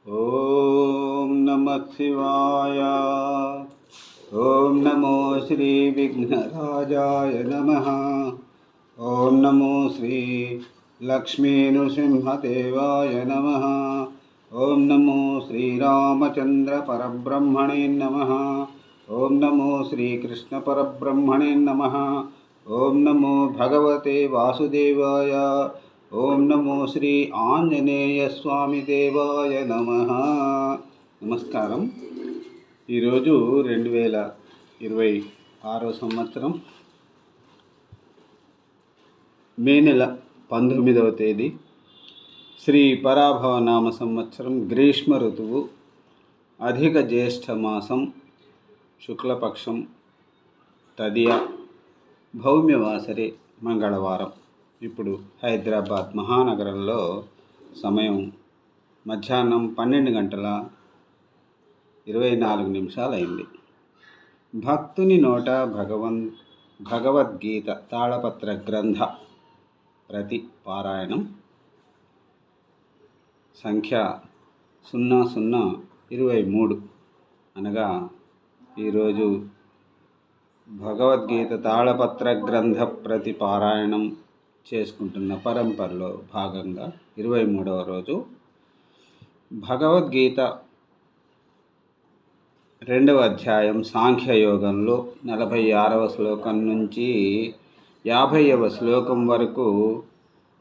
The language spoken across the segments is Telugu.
ఓం నమః శివాయ. ఓం నమో శ్రీ విఘ్నరాజాయ నమః. ఓం నమో శ్రీ లక్ష్మీ నృసింహదేవాయ నమః. ఓం నమో శ్రీరామచంద్ర పరబ్రహ్మణే నమః. ఓం నమో శ్రీకృష్ణ పరబ్రహ్మణే నమః. ఓం నమో భగవతే వాసుదేవాయ. ఓం నమో శ్రీ ఆంజనేయ స్వామి దేవాయ నమః. నమస్కారం. ఈరోజు 2026 సంవత్సరం మే నెల 19వ తేదీ, శ్రీ పరాభవనామ సంవత్సరం, గ్రీష్మ ఋతువు, అధిక జ్యేష్ఠ మాసం, శుక్లపక్షం, తదియ, భౌమ్యవాసరే, మంగళవారం. ఇప్పుడు హైదరాబాద్ మహానగరంలో సమయం మధ్యాహ్నం 12:24 అయింది. భక్తుని నోట భగవద్గీత తాళపత్ర గ్రంథ ప్రతి పారాయణం సంఖ్య 0023, అనగా ఈరోజు భగవద్గీత తాళపత్ర గ్రంథ ప్రతి పారాయణం చేసుకుంటున్న పరంపరలో భాగంగా 23వ రోజు. భగవద్గీత 2వ అధ్యాయం సాంఖ్యయోగంలో 46వ శ్లోకం నుంచి 50వ శ్లోకం వరకు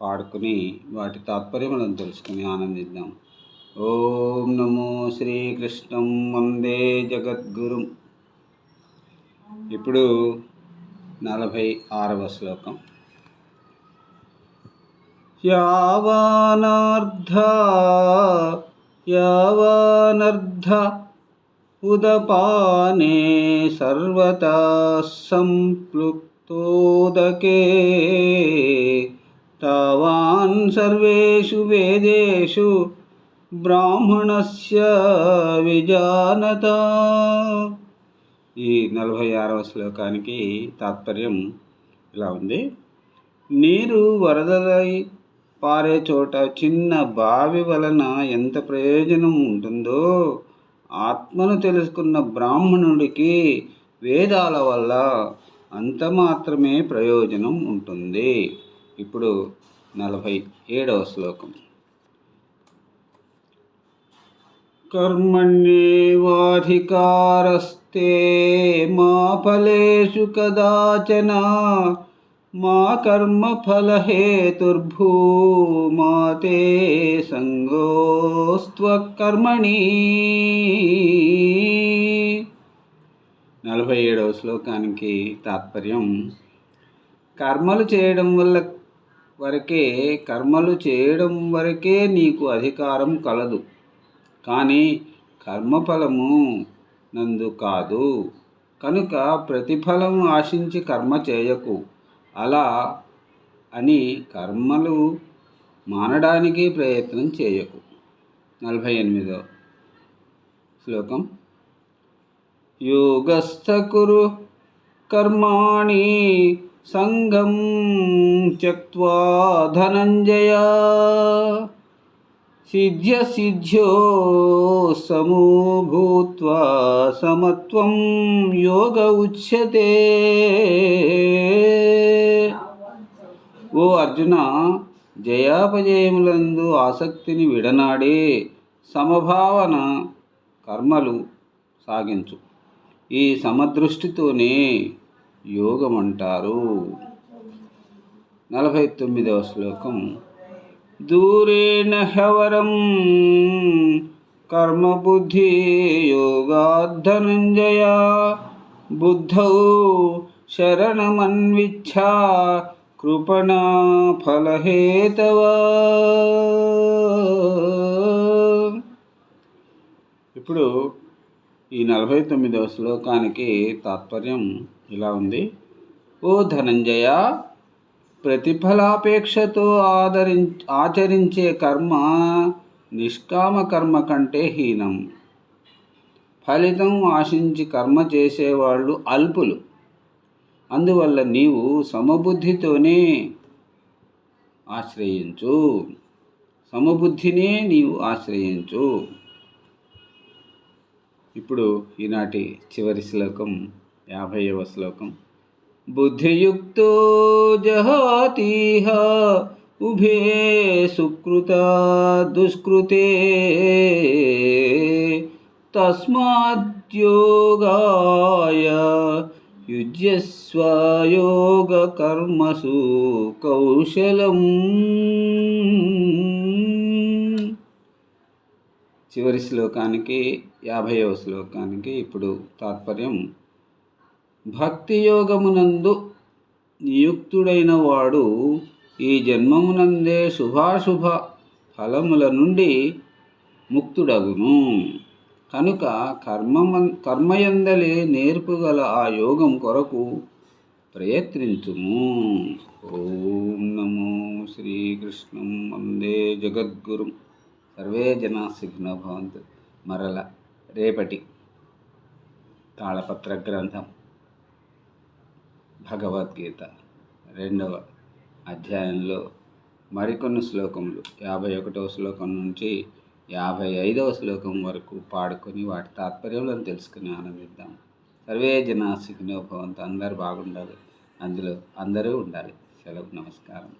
పాడుకుని వాటి తాత్పర్యములను తెలుసుకుని ఆనందిద్దాం. ఓం నమో శ్రీకృష్ణం వందే జగద్గురుం. ఇప్పుడు 46వ శ్లోకం. యావానర్ధ ఉదపానే సర్వతా సంప్లుప్తోదకే తావాన్ సర్వేషు వేదేషు బ్రాహ్మణస్య విజానత. ఈ 46వ శ్లోకానికి తాత్పర్యం ఇలా ఉంది. నీరు వరదలై పారే చోట చిన్న బావి వలన ఎంత ప్రయోజనం ఉంటుందో, ఆత్మను తెలుసుకున్న బ్రాహ్మణుడికి వేదాల వల్ల అంత మాత్రమే ప్రయోజనం ఉంటుంది. ఇప్పుడు 47వ శ్లోకం. కర్మణ్యేవాధికారస్తే మా ఫలేషు కదాచన మా కర్మఫలహేతుర్భూమా తే సంగోస్త్వకర్మణి. 47వ శ్లోకానికి తాత్పర్యం. కర్మలు చేయడం వరకే నీకు అధికారం కలదు, కానీ కర్మఫలము నందు కాదు. కనుక ప్రతిఫలం ఆశించి కర్మ చేయకు. అలా అని కర్మలు మానడానికి ప్రయత్నం చేయకు. 48వ శ్లోకం. యోగస్థ కురు కర్మాణి సంగం త్యక్త్వా ధనంజయ సిద్ధ్యో సమో భూత్వా సమత్వం యోగ ఉచ్యతే. ఓ అర్జున, జయాపజయములందు ఆసక్తిని విడనాడే సమభావన కర్మలు సాగించు. ఈ సమదృష్టితోనే యోగమంటారు. 49వ శ్లోకం. దూరేణ హ్యవరం కర్మబుద్ధి యోగాద్ధనంజయ బుద్ధౌ శరణమన్విచ్ఛా కృపణ ఫలహేతవ. ఇప్పుడు ఈ 49వ శ్లోకానికి తాత్పర్యం ఇలా ఉంది. ఓ ధనంజయ, ప్రతిఫలాపేక్షతో ఆచరించే కర్మ నిష్కామ కర్మ కంటే హీనం. ఫలితం ఆశించి కర్మ చేసేవాళ్ళు అల్పులు. అందువల్ల నీవు సమబుద్ధితోనే ఆశ్రయించు. సమబుద్ధినే నీవు ఆశ్రయించు. ఇప్పుడు ఈనాటి చివరి శ్లోకం 50వ శ్లోకం. బుద్ధియుక్తో జహాతిహ ఉభే సుకృత దుష్కృతే తస్మాద్యోగాయ యుజ్యస్వ యోగ కర్మసు కౌశలం. చివరి శ్లోకానికి 50వ శ్లోకానికి ఇప్పుడు తాత్పర్యం. భక్తి యోగమునందు నియుక్తుడైన వాడు ఈ జన్మమునందే శుభాశుభ ఫలముల నుండి ముక్తుడగును. కనుక కర్మయందలి నేర్పుగల ఆ యోగం కొరకు ప్రయత్నించుము. ఓం నమో శ్రీకృష్ణం వందే జగద్గురుం. సర్వే జనా సుఖినో భవంతు. మరల రేపటి తాళపత్ర గ్రంథం భగవద్గీత 2వ అధ్యాయంలో మరికొన్ని శ్లోకములు 51వ శ్లోకం నుంచి 55వ శ్లోకం వరకు పాడుకొని వాటి తాత్పర్యాలను తెలుసుకుని ఆనందిద్దాం. సర్వే జనా సుఖినో భవంతు. అందరూ బాగుండాలి, అందులో అందరూ ఉండాలి. సెలవు. నమస్కారం.